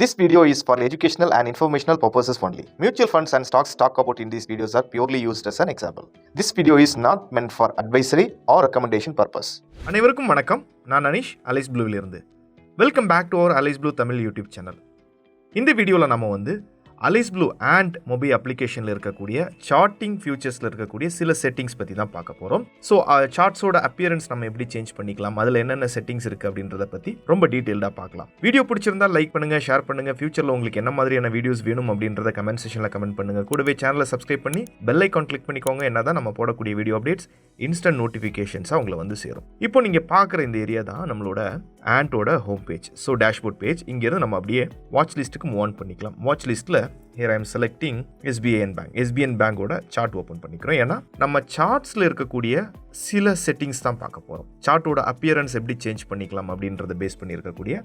This video is for educational and informational purposes only. Mutual funds and stocks talked about in these videos are purely used as an example. This video is not meant for advisory or recommendation purpose. அனைவருக்கும் வணக்கம். நான் Anish aliceblue இருந்து. Welcome back to our aliceblue Tamil YouTube channel. இந்த வீடியோவில் நம்ம aliceblue antmobi அப்ளிகேஷனில் இருக்கக்கூடிய sorting ஃபியூச்சர்ஸில் இருக்கக்கூடிய சில செட்டிங்ஸ் பற்றி தான் பார்க்க போகிறோம். ஸோ சார்ட்ஸோட அப்பியரன்ஸ் நம்ம எப்படி சேஞ்ச் பண்ணிக்கலாம், அதில் என்னென்ன செட்டிங்ஸ் இருக்குது அப்படின்றத பற்றி ரொம்ப டீட்டெயில்டாக பார்க்கலாம். வீடியோ பிடிச்சிருந்தால் லைக் பண்ணுங்கள், ஷேர் பண்ணுங்கள். ஃபியூச்சரில் உங்களுக்கு என்ன மாதிரியான வீடியோஸ் வேணும் அப்படின்றத கமெண்ட் செக்ஷனில் கமெண்ட் பண்ணுங்கள். கூடவே சேனலை சப்ஸ்கிரைப் பண்ணி பெல் ஐக்கான் கிளிக் பண்ணிக்கோங்க. என்ன தான் நம்ம போடக்கூடிய வீடியோ அப்டேட்ஸ் இன்ஸ்டன்ட் நோட்டிஃபிகேஷன்ஸாக உங்களை சேரும். இப்போ நீங்கள் பார்க்குற இந்த ஏரியா தான் நம்மளோட ஆண்டோட home page. So dashboard page. இங்கேருந்து நம்ம அப்படியே வாட்ச் லிஸ்ட்டுக்கு மூவ் ஆன் பண்ணிக்கலாம். வாட்ச் லிஸ்ட்டில் here I am selecting SBN Bank. SBN Bankோட சார்ட் ஓப்பன் பண்ணிக்கிறோம். ஏன்னா நம்ம சார்ட்ஸில் இருக்கக்கூடிய சில செட்டிங்ஸ் தான் பார்க்க போகிறோம். சார்ட்டோட அப்பியரன்ஸ் எப்படி சேஞ்ச் பண்ணிக்கலாம் அப்படின்றத பேஸ் பண்ணி இருக்கக்கூடிய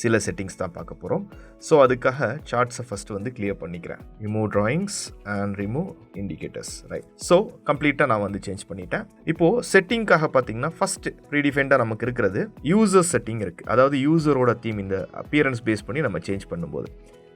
சில செட்டிங்ஸ் தான் பார்க்க போகிறோம். ஸோ அதுக்காக சார்ட்ஸை ஃபஸ்ட்டு கிளியர் பண்ணிக்கிறேன். Remove drawings and remove indicators. Right. So கம்ப்ளீட்டாக நான் சேஞ்ச் பண்ணிட்டேன். இப்போது செட்டிங்காக பார்த்தீங்கன்னா ஃபஸ்ட்டு ப்ரீடிஃபைண்டாக நமக்கு இருக்கிறது யூசர் செட்டிங் இருக்குது. அதாவது யூசரோட தீம் இந்த அப்பியரன்ஸ் பேஸ் பண்ணி நம்ம சேஞ்ச் பண்ணும்போது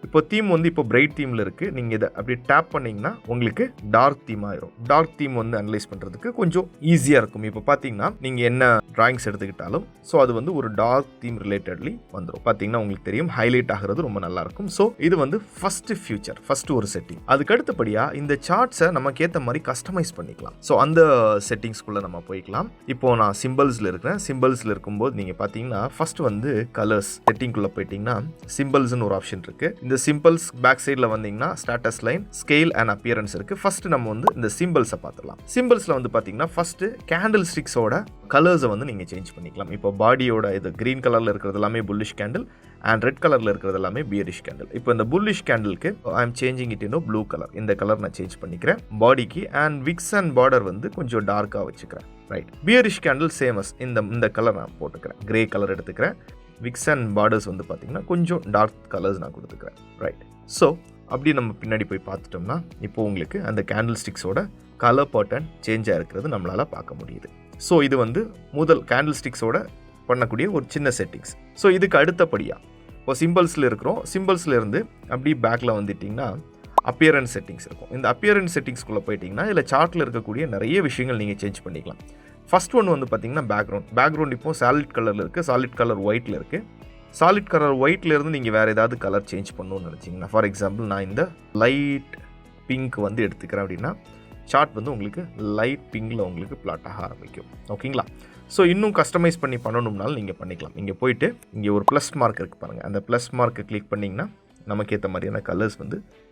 இப்போ தீம் இப்போ பிரைட் தீமில் இருக்குது. நீங்கள் இதை அப்படி டேப் பண்ணிங்கன்னா உங்களுக்கு டார்க் தீம் ஆயிரும். டார்க் தீம் அனலைஸ் பண்ணுறதுக்கு கொஞ்சம் ஈஸியாக இருக்கும். இப்போ பார்த்தீங்கன்னா நீங்கள் என்ன ட்ராயிங்ஸ் எடுத்துக்கிட்டாலும் ஸோ அது ஒரு டார்க் தீம் ரிலேட்டட்லி வந்துடும். பார்த்தீங்கன்னா உங்களுக்கு தெரியும் ஹைலைட் ஆகிறது ரொம்ப நல்லாயிருக்கும். ஸோ இது ஃபஸ்ட்டு ஃபியூச்சர், ஃபஸ்ட்டு ஒரு செட்டிங். அதுக்கு அடுத்தபடியாக இந்த சார்ட்ஸை நமக்கு ஏற்ற மாதிரி கஸ்டமைஸ் பண்ணிக்கலாம். ஸோ அந்த செட்டிங்ஸ்குள்ளே நம்ம போய்க்கலாம். இப்போது நான் சிம்பிள்ஸில் இருக்கிறேன். சிம்பிள்ஸில் இருக்கும்போது நீங்கள் பார்த்தீங்கன்னா ஃபஸ்ட்டு கலர்ஸ் செட்டிங்குள்ளே போயிட்டீங்கன்னா சிம்பிள்ஸ்னு ஒரு ஆப்ஷன் இருக்குது. இந்த சிம்பிள்ஸ் பேக் சைடில் வந்தீங்கன்னா status line, scale and appearance இருக்குது. ஃபஸ்ட்டு நம்ம இந்த சிம்பிள்ஸை பார்த்துடலாம். சிம்பிள்ஸில் பார்த்தீங்கன்னா ஃபஸ்ட்டு கேண்டில் ஸ்டிக்ஸோட கலர்ஸை நீங்கள் சேஞ்ச் பண்ணிக்கலாம். இப்போ பாடியோட இது க்ரீன் கலரில் இருக்கிறது எல்லாமே புல்லிஷ் கேண்டில் அண்ட் ரெட் கலரில் இருக்கிறது எல்லாமே பியரிஷ் கேண்டில். இப்போ இந்த புல்லிஷ் கேண்டிலுக்கு ஐ எம் சேஞ்சிங் இட் இன்னும் ப்ளூ கலர். இந்த கலர் நான் சேஞ்ச் பண்ணிக்கிறேன். பாடிக்கு அண்ட் விக்ஸ் அண்ட் பார்டர் கொஞ்சம் டார்க்காக வச்சுக்கிறேன். ரைட். பியரிஷ் கேண்டில் சேமஸ் இந்த கலர் நான் போட்டுக்கிறேன். கிரே கலர் எடுத்துக்கிறேன். விக்ஸ் அண்ட் பார்டர்ஸ் பார்த்தீங்கன்னா கொஞ்சம் டார்க் கலர்ஸ் நான் கொடுத்துக்கிறேன். ரைட். ஸோ அப்படி நம்ம பின்னாடி போய் பார்த்துட்டோம்னா இப்போ உங்களுக்கு அந்த கேண்டில் ஸ்டிக்ஸோட கலர் பேட்டர்ன் சேஞ்ச் ஆகிருக்கிறது நம்மளால் பார்க்க முடியுது. ஸோ இது முதல் கேண்டில் ஸ்டிக்ஸோட பண்ணக்கூடிய ஒரு சின்ன செட்டிங்ஸ். ஸோ இதுக்கு அடுத்தபடியாக இப்போ சிம்பிள்ஸில் இருக்கிறோம். சிம்பிள்ஸில் இருந்து அப்படி பேக்கில் வந்துட்டிங்கன்னா அப்பியரன்ஸ் செட்டிங்ஸ் இருக்கும். இந்த அப்பியரன்ஸ் செட்டிங்ஸ்குள்ளே போயிட்டிங்கன்னா இதில் சார்ட்டில் இருக்கக்கூடிய நிறைய விஷயங்கள் நீங்கள் சேஞ்ச் பண்ணிக்கலாம். ஃபஸ்ட் ஒன் பார்த்தீங்கன்னா பேக்ரவுண்ட் இப்போ சாலிட் கலரில் இருக்குது, சாலிட் கலர் ஒயிட்டில் இருக்குது. சாலிட் கலர் ஒயிட்டில் இருந்து நீங்கள் வேறு ஏதாவது கலர் சேஞ்ச் பண்ணணும்னு நினச்சிங்கன்னா, ஃபார் எக்ஸாம்பிள் நான் இந்த லைட் பிங்க் எடுத்துக்கிறேன் அப்படின்னா சார்ட் உங்களுக்கு லைட் பிங்கில் பிளாட் ஆக ஆரம்பிக்கும். ஓகேங்களா? ஸோ இன்னும் கஸ்டமைஸ் பண்ணி பண்ணணும்னாலும் நீங்கள் பண்ணிக்கலாம். இங்கே போயிட்டு இங்கே ஒரு ப்ளஸ் மார்க் இருக்குது பாருங்கள். அந்த ப்ளஸ் மார்க்கை கிளிக் பண்ணிங்கன்னா நமக்கு ஏற்ற மாதிரியான கலர்ஸ்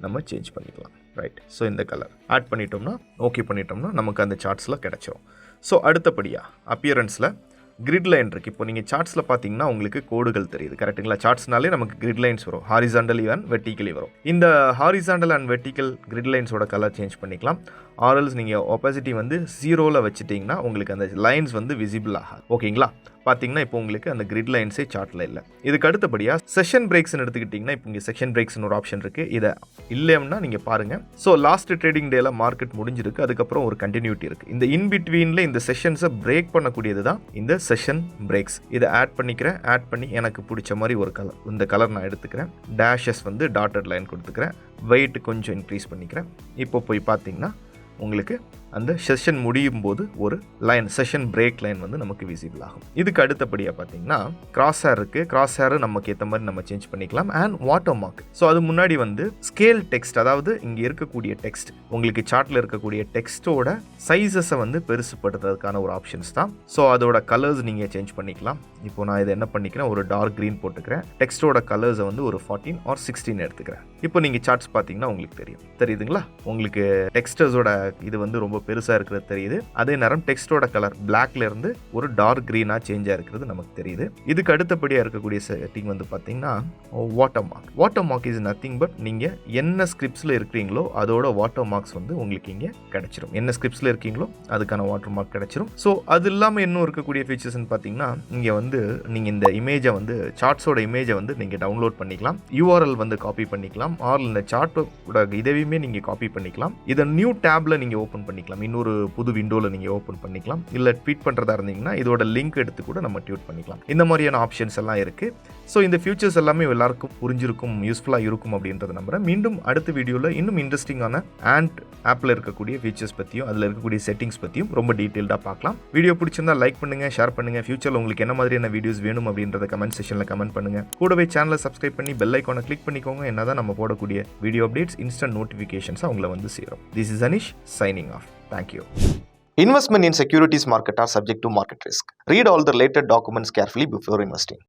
நம்ம சேஞ்ச் பண்ணிக்கலாம். ரைட். ஸோ இந்த கலர் ஆட் பண்ணிட்டோம்னா ஓகே பண்ணிட்டோம்னா நமக்கு அந்த சார்ட்ஸில் கிடச்சிரும். ஸோ அடுத்தபடியாக அப்பியரன்ஸில் கிரிட் லைன் இருக்குது. இப்போ நீங்கள் சார்ட்ஸில் பார்த்தீங்கன்னா உங்களுக்கு கோடுகள் தெரியுது. கரெக்டுங்களா? சார்ட்ஸ்னாலே நமக்கு கிரிட் லைன்ஸ் வரும். ஹாரிசாண்டலி அண்ட் வெர்டிக்கலி வரும். இந்த ஹாரிசாண்டல் அண்ட் வெர்டிக்கல் கிரிட் லைன்ஸோட கலர் சேஞ்ச் பண்ணிக்கலாம். ஆர்எல்ஸ் நீங்கள் ஒப்பாசிட்டி 0ல் வச்சுட்டிங்கன்னா உங்களுக்கு அந்த லைன்ஸ் விசிபிள் ஆகாது. ஓகேங்களா? பார்த்தீங்கன்னா இப்போ உங்களுக்கு அந்த கிரிட் லைன்ஸே சார்ட்டில் இல்லை. இதுக்கு அடுத்தபடியாக செஷன் பிரேக்ஸ்ன்னு எடுத்துக்கிட்டிங்கன்னா இப்போ இங்கே செஷன் பிரேக்ஸ்னு ஒரு ஆப்ஷன் இருக்குது. இதை இல்லைன்னா நீங்கள் பாருங்கள். ஸோ லாஸ்ட் ட்ரேடிங் டேல மார்க்கெட் முடிஞ்சிருக்கு. அதுக்கப்புறம் ஒரு கண்டினியூட்டி இருக்குது. இந்த இன்பிட்வீனில் இந்த செஷன்ஸை பிரேக் பண்ணக்கூடியது தான் இந்த செஷன் பிரேக்ஸ். இதை ஆட் பண்ணிக்கிறேன். ஆட் பண்ணி எனக்கு பிடிச்ச மாதிரி ஒரு கலர், இந்த கலர் நான் எடுத்துக்கிறேன். டேஷஸ் டாட்டட் லைன் கொடுத்துக்கிறேன். வெயிட் கொஞ்சம் இன்க்ரீஸ் பண்ணிக்கிறேன். இப்போ போய் பார்த்தீங்கன்னா உங்களுக்கு அந்த செஷன் முடியும் போது ஒரு லைன், செஷன் பிரேக் லைன் நமக்கு விசிபிள் ஆகும். இதுக்கு அடுத்தபடியாக பார்த்தீங்கன்னா கிராஸ் ஹேர் இருக்குது. கிராஸ் ஹேர் நமக்கு ஏற்ற மாதிரி நம்ம சேஞ்ச் பண்ணிக்கலாம். And water mark. ஸோ அது முன்னாடி ஸ்கேல் டெக்ஸ்ட், அதாவது இங்கே இருக்கக்கூடிய டெக்ஸ்ட், உங்களுக்கு சார்ட்டில் இருக்கக்கூடிய டெக்ஸ்ட்டோட சைஸஸை பெருசுப்படுத்துறதுக்கான ஒரு ஆப்ஷன்ஸ் தான். ஸோ அதோட கலர்ஸ் நீங்கள் சேஞ்ச் பண்ணிக்கலாம். இப்போ நான் இதை என்ன பண்ணிக்கிறேன், ஒரு டார்க் க்ரீன் போட்டுக்கிறேன். டெக்ஸ்ட்டோட கலர்ஸை ஒரு 14 or 16 எடுத்துக்கிறேன். இப்போ நீங்கள் சார்ட்ஸ் பார்த்தீங்கன்னா உங்களுக்கு தெரியுதுங்களா? உங்களுக்கு டெக்ஸ்டர்ஸோட இது ரொம்ப பெருசாக இருக்கிறது தெரியுது. அதே நேரம் டெக்ஸ்டோட கலர் பிளாக்ல இருந்து ஒரு டார்க் க்ரீனாக சேஞ்ச் ஆகிருக்கிறது நமக்கு தெரியுது. இதுக்கு அடுத்தபடியாக இருக்கக்கூடிய செட்டிங் பார்த்தீங்கன்னா water mark. Water mark is nothing but நீங்கள் என்ன ஸ்கிரிப்ட்ஸில் இருக்கிறீங்களோ அதோட வாட்டர் மார்க்ஸ் உங்களுக்கு இங்கே கிடைச்சிரும். என்ன ஸ்கிரிப்ட்ஸில் இருக்கீங்களோ அதுக்கான வாட்டர் மார்க் கிடைச்சிரும். ஸோ அது இல்லாமல் இன்னும் இருக்கக்கூடிய ஃபீச்சர்ஸ்ன்னு பார்த்தீங்கன்னா இங்கே நீங்கள் இந்த இமேஜை சார்ட்ஸோட இமேஜை நீங்கள் டவுன்லோட் பண்ணிக்கலாம். யூஆர்எல் காப்பி பண்ணிக்கலாம். ஆர் இந்த சார்ட்டோட இதையுமே நீங்கள் காப்பி பண்ணிக்கலாம். இதை நியூ டேப்ல நீங்கள் ஓப்பன் பண்ணிக்கலாம். பண்ணிக்கலாம். இன்னொரு புது விண்டோவில் நீங்கள் ஓப்பன் பண்ணிக்கலாம். இல்லை ட்வீட் பண்ணுறதா இருந்தீங்கன்னா இதோட லிங்க் எடுத்து கூட நம்ம ட்வீட் பண்ணிக்கலாம். இந்த மாதிரியான ஆப்ஷன்ஸ் எல்லாம் இருக்குது. ஸோ இந்த ஃபியூச்சர்ஸ் எல்லாமே எல்லாருக்கும் புரிஞ்சிருக்கும், யூஸ்ஃபுல்லாக இருக்கும் அப்படின்றத நம்புகிறேன். மீண்டும் அடுத்த வீடியோவில் இன்னும் இன்ட்ரெஸ்டிங்கான ஆண்ட் ஆப்பில் இருக்கக்கூடிய ஃபீச்சர்ஸ் பற்றியும் அதில் இருக்கக்கூடிய செட்டிங்ஸ் பற்றியும் ரொம்ப டீட்டெயில்டாக பார்க்கலாம். வீடியோ பிடிச்சிருந்தா லைக் பண்ணுங்கள், ஷேர் பண்ணுங்கள். ஃபியூச்சரில் உங்களுக்கு என்ன மாதிரியான வீடியோஸ் வேணும் அப்படின்றத கமெண்ட் செக்ஷனில் கமெண்ட் பண்ணுங்கள். கூடவே சேனலை சப்ஸ்கிரைப் பண்ணி பெல் ஐக்கானை கிளிக் பண்ணிக்கோங்க. என்னதான் நம்ம போடக்கூடிய வீடியோ அப்டேட்ஸ் இன்ஸ்டன்ட் நோட்டிஃபிகேஷன்ஸ் அவங்கள வந்து சேரும். This is Anish signing off. Thank you. Investment in securities market are subject to market risk. Read all the related documents carefully before investing.